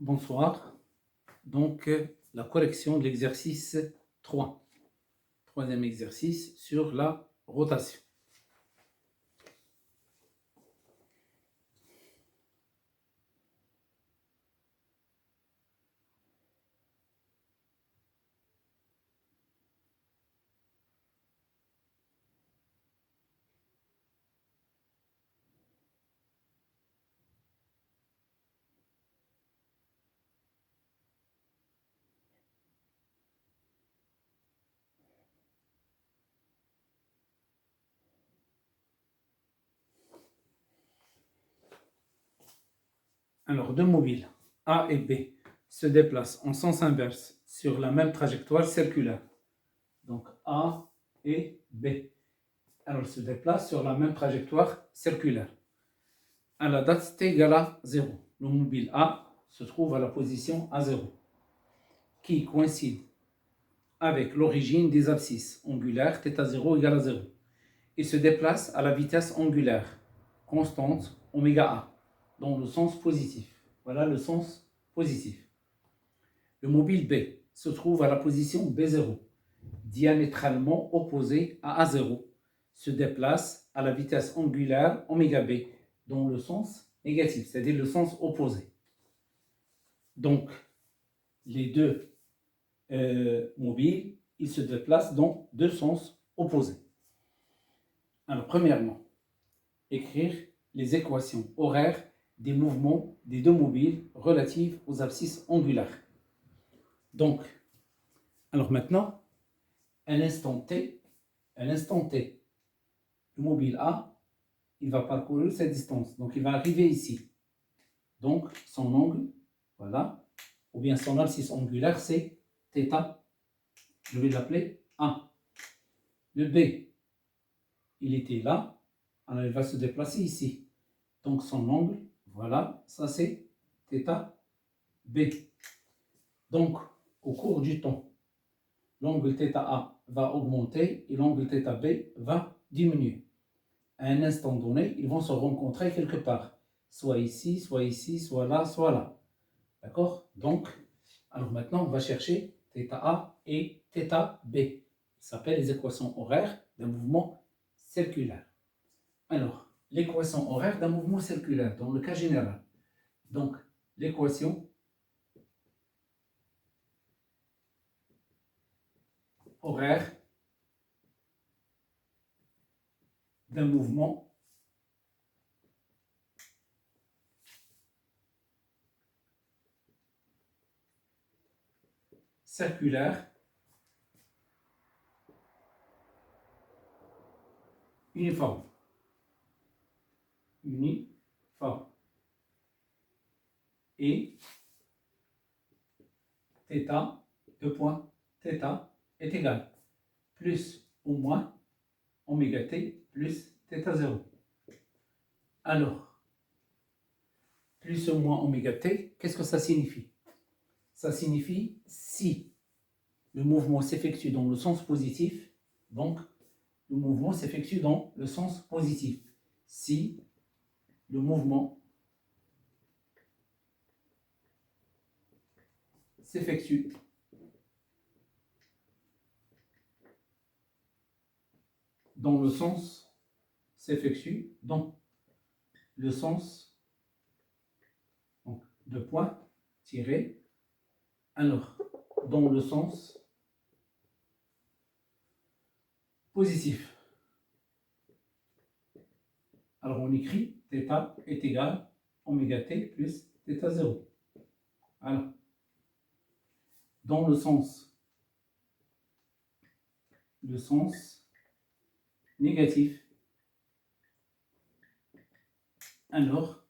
Bonsoir. Donc, la correction de l'exercice 3. Troisième exercice sur la rotation. Alors, deux mobiles, A et B, se déplacent en sens inverse sur la même trajectoire circulaire. Donc, A et B. Alors, se déplacent sur la même trajectoire circulaire. À la date t égale à 0, le mobile A se trouve à la position A0, qui coïncide avec l'origine des abscisses angulaires θ0 égale à 0. Il se déplace à la vitesse angulaire constante ωa dans le sens positif. Voilà le sens positif. Le mobile B se trouve à la position B0, diamétralement opposé à A0, se déplace à la vitesse angulaire ωb dans le sens négatif, c'est-à-dire le sens opposé. Donc, les deux mobiles, ils se déplacent dans deux sens opposés. Alors, premièrement, écrire les équations horaires des mouvements des deux mobiles relatives aux abscisses angulaires. Donc, alors maintenant, à l'instant T, le mobile A, il va parcourir cette distance. Donc, il va arriver ici. Donc, son angle, voilà, ou bien son abscisse angulaire, c'est θ. Je vais l'appeler A. Le B, il était là. Alors, il va se déplacer ici. Donc, son angle, voilà, ça c'est θ B. Donc, au cours du temps, l'angle θA va augmenter et l'angle θB va diminuer. À un instant donné, ils vont se rencontrer quelque part. Soit ici, soit là, soit là. D'accord? Donc, alors maintenant, on va chercher θA et θB. Ça s'appelle les équations horaires d'un mouvement circulaire. Alors, l'équation horaire d'un mouvement circulaire, dans le cas général. Donc, l'équation horaire d'un mouvement circulaire uniforme. Et θ, θ est égal plus ou moins ωt plus θ0. Alors, plus ou moins ωt, qu'est-ce que ça signifie? Ça signifie si le mouvement s'effectue dans le sens positif, donc le mouvement s'effectue dans le sens positif. Si le mouvement s'effectue dans le sens donc, de point tiré, alors dans le sens positif. Alors on écrit θ est égal ωt plus θ0. Alors, dans le sens négatif, alors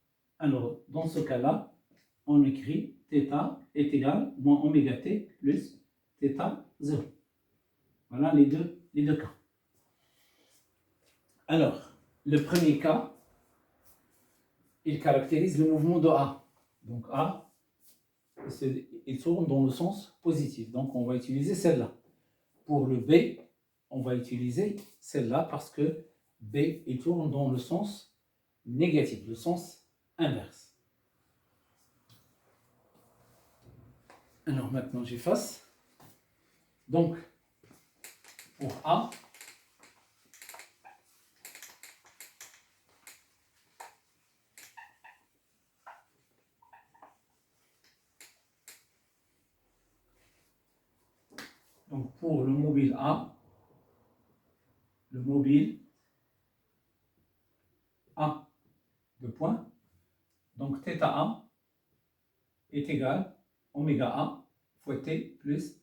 dans ce cas-là, on écrit θ est égal moins ωt plus θ0. Voilà les deux cas. Alors, le premier cas, il caractérise le mouvement de A. Donc A, il tourne dans le sens positif. Donc on va utiliser celle-là. Pour le B, on va utiliser celle-là parce que B, il tourne dans le sens négatif, le sens inverse. Alors maintenant j'efface. Donc pour A, donc pour le mobile A, le mobile A de point, donc θ A est égal oméga A fois T plus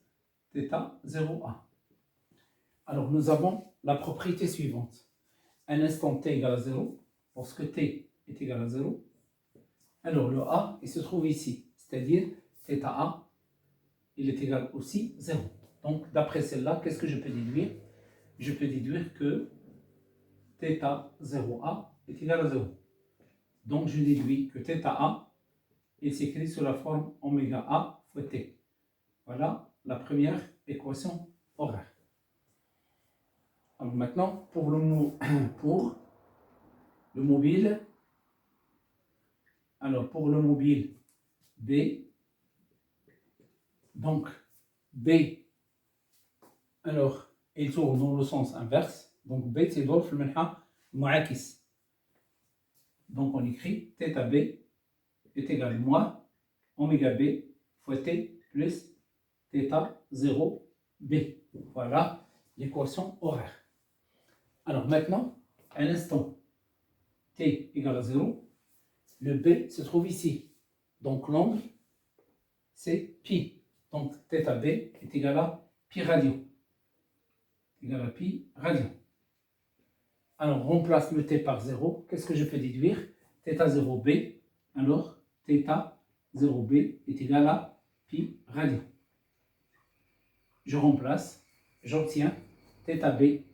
θ 0A. Alors nous avons la propriété suivante. Un instant T égale à 0, lorsque T est égal à 0, alors le A il se trouve ici, c'est-à-dire θ A il est égal aussi 0. Donc d'après celle-là, qu'est-ce que je peux déduire? Je peux déduire que θ 0A est égal à 0. Donc je déduis que θ A est s'écrit sous la forme oméga A fois T. Voilà la première équation horaire. Alors maintenant, pour le mobile, alors pour le mobile B, donc B, alors il tourne dans le sens inverse, donc B c'est ضرب في المنحى معاكس. Donc on écrit θ B est égal à moins oméga B fois T plus θ 0 B. Voilà l'équation horaire. Alors maintenant, un instant T égale à 0, le B se trouve ici. Donc l'angle, c'est pi. Donc θ B est égal à pi radio. Égal à pi radio. Alors on remplace le T par 0. Qu'est-ce que je peux déduire? θ 0 B. Alors θ 0 B est égal à pi radio. Je remplace, j'obtiens θ B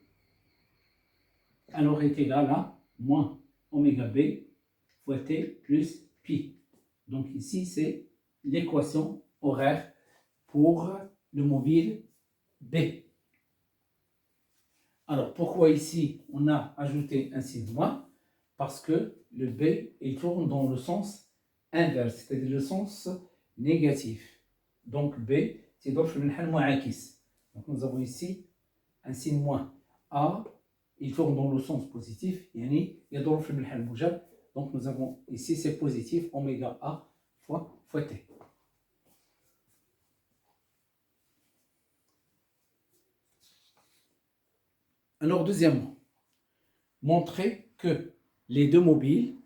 alors est égal à moins oméga B fois T plus pi. Donc ici, c'est l'équation horaire pour le mobile B. Alors pourquoi ici on a ajouté un signe moins? Parce que le B il tourne dans le sens inverse, c'est-à-dire le sens négatif. Donc B, c'est ضرب المنحى المعاكس. Donc nous avons ici un signe moins. A, il tourne dans le sens positif, يعني يضرب في المنحى الموجب. Donc nous avons ici c'est positif, oméga A fois T. Alors deuxièmement, montrer que les deux mobiles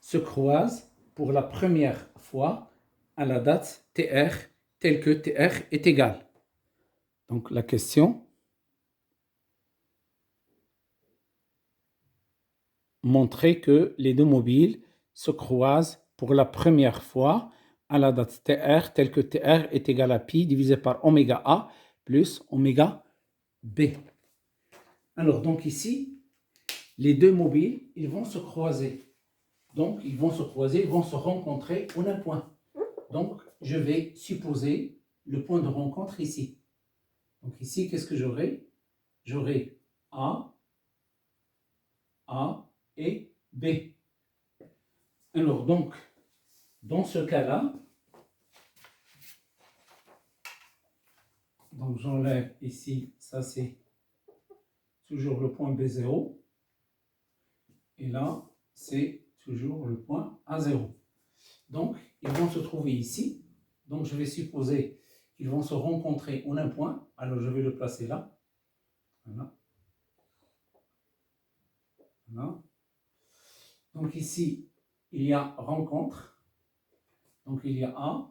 se croisent pour la première fois à la date TR telle que TR est égal. Donc la question, montrer que les deux mobiles se croisent pour la première fois à la date TR telle que TR est égal à pi divisé par oméga A plus oméga B. Alors donc ici, les deux mobiles, ils vont se croiser. Donc ils vont se croiser, ils vont se rencontrer en un point. Donc je vais supposer le point de rencontre ici. Donc ici, qu'est-ce que j'aurai? J'aurai A et B. Alors donc, dans ce cas-là, donc j'enlève ici, ça c'est toujours le point B0. Et là, c'est toujours le point A0. Donc, ils vont se trouver ici. Donc, je vais supposer qu'ils vont se rencontrer en un point. Alors, je vais le placer là. Voilà. Voilà. Donc, ici, il y a rencontre. Donc, il y a A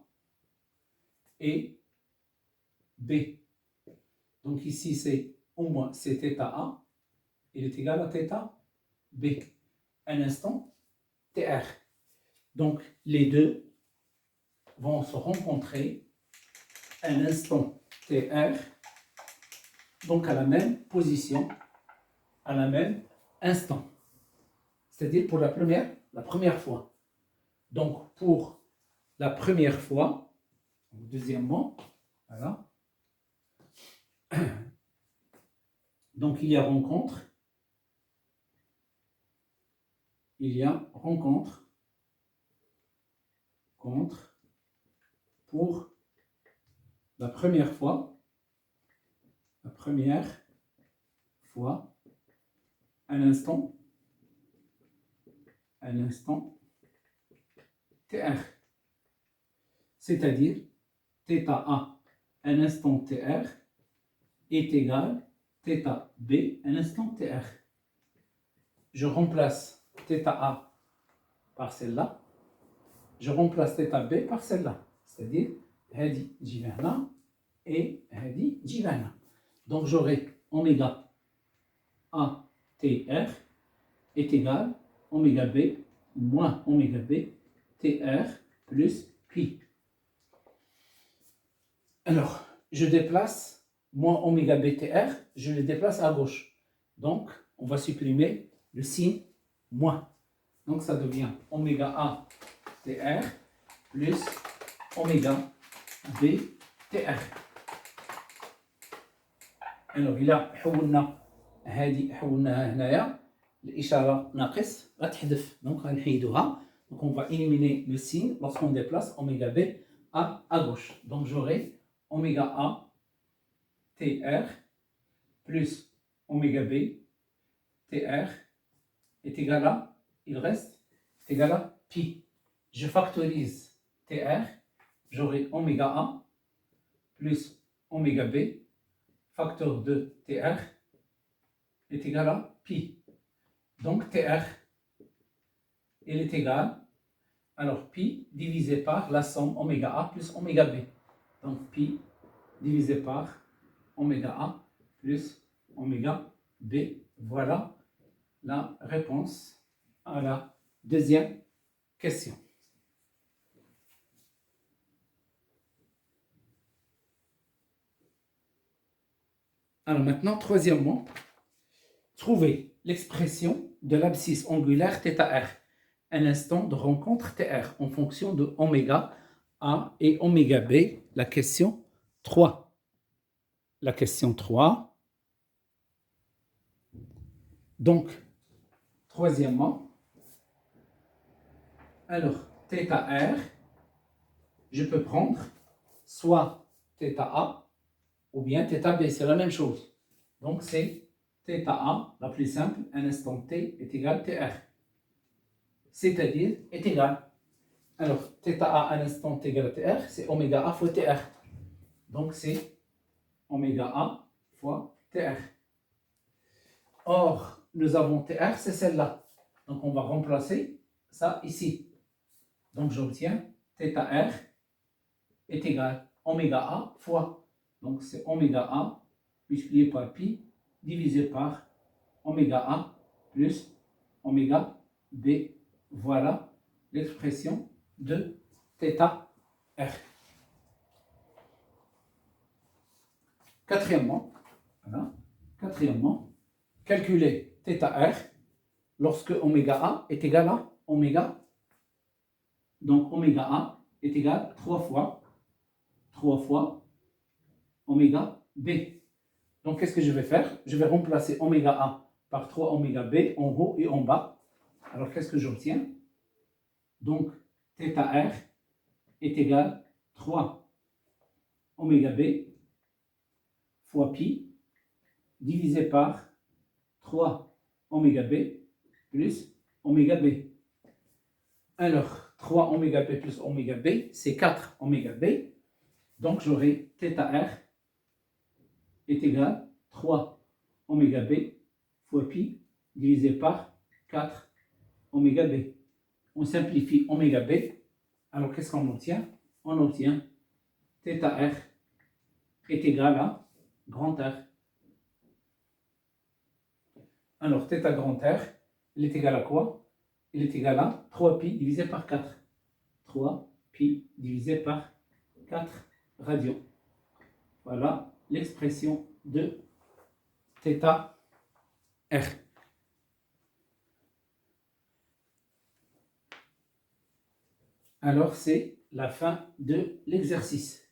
et B. Donc, ici, c'est au moins, c'est θ A. Il est égal à θ B. Un instant, TR. Donc, les deux vont se rencontrer à un instant TR, donc à la même position, à la même instant. C'est-à-dire pour la première fois. Donc, pour la première fois, deuxièmement, voilà. Donc, il y a rencontre. Il y a rencontre contre pour la première fois, à l'instant, tr. C'est-à-dire, θ A à l'instant tr est égal θ B à l'instant tr. Je remplace θ A par celle-là. Je remplace θ B par celle-là. C'est-à-dire, هذه تجي لهنا et هذه تجي لهنا. Donc j'aurai oméga A TR est égal oméga B moins oméga B TR plus pi. Alors, je déplace moins oméga B TR, je le déplace à gauche. Donc, on va supprimer le signe moins. Donc, ça devient oméga A TR plus oméga B TR. Alors, إلا حولنا هذه حولناها هنايا الإشارة ناقص غتحذف. Donc, غنحيدوها. Donc, on va éliminer le signe lorsqu'on déplace oméga B à gauche. Donc, j'aurai oméga A TR plus oméga B TR est égal à, il reste, est égal à pi. Je factorise TR, j'aurai oméga A plus oméga B, facteur de TR est égal à pi. Donc TR, il est égal, alors pi divisé par la somme oméga A plus oméga B. Donc pi divisé par oméga A plus oméga B. Voilà la réponse à la deuxième question. Alors maintenant, troisièmement, trouvez l'expression de l'abscisse angulaire θr, un instant de rencontre TR en fonction de oméga A et oméga B. La question 3. La question 3. Donc, troisièmement, alors θr, je peux prendre soit θa ou bien θb, c'est la même chose. Donc, c'est θa, la plus simple, un instant t est égal tr. C'est-à-dire, est égal. Alors, θa à l'instant t égale tr, c'est oméga a fois tr. Donc, c'est oméga a fois tr. Or, nous avons tr, c'est celle-là. Donc, on va remplacer ça ici. Donc, j'obtiens θr est égal oméga a fois. Donc, c'est oméga a multiplié par pi divisé par oméga a plus oméga b. Voilà l'expression de θr. Quatrièmement, calculer θr lorsque oméga a est égal à oméga. Donc oméga a est égal à 3 fois oméga b. Donc qu'est-ce que je vais faire? Je vais remplacer oméga a par 3 oméga b en haut et en bas. Alors qu'est-ce que j'obtiens? Donc θr est égal à 3 oméga b fois pi divisé par 3 oméga b plus oméga b. Alors 3 oméga b plus oméga b, c'est 4 oméga b. Donc j'aurai θr est égal à 3 oméga b fois pi divisé par 4 oméga b. On simplifie oméga b. Alors qu'est-ce qu'on obtient? On obtient θr est égal à grand R. Alors θ grand R, il est égal à quoi? Il est égal à 3pi divisé par 4. 3pi divisé par 4 radians. Voilà l'expression de θr. Alors c'est la fin de l'exercice.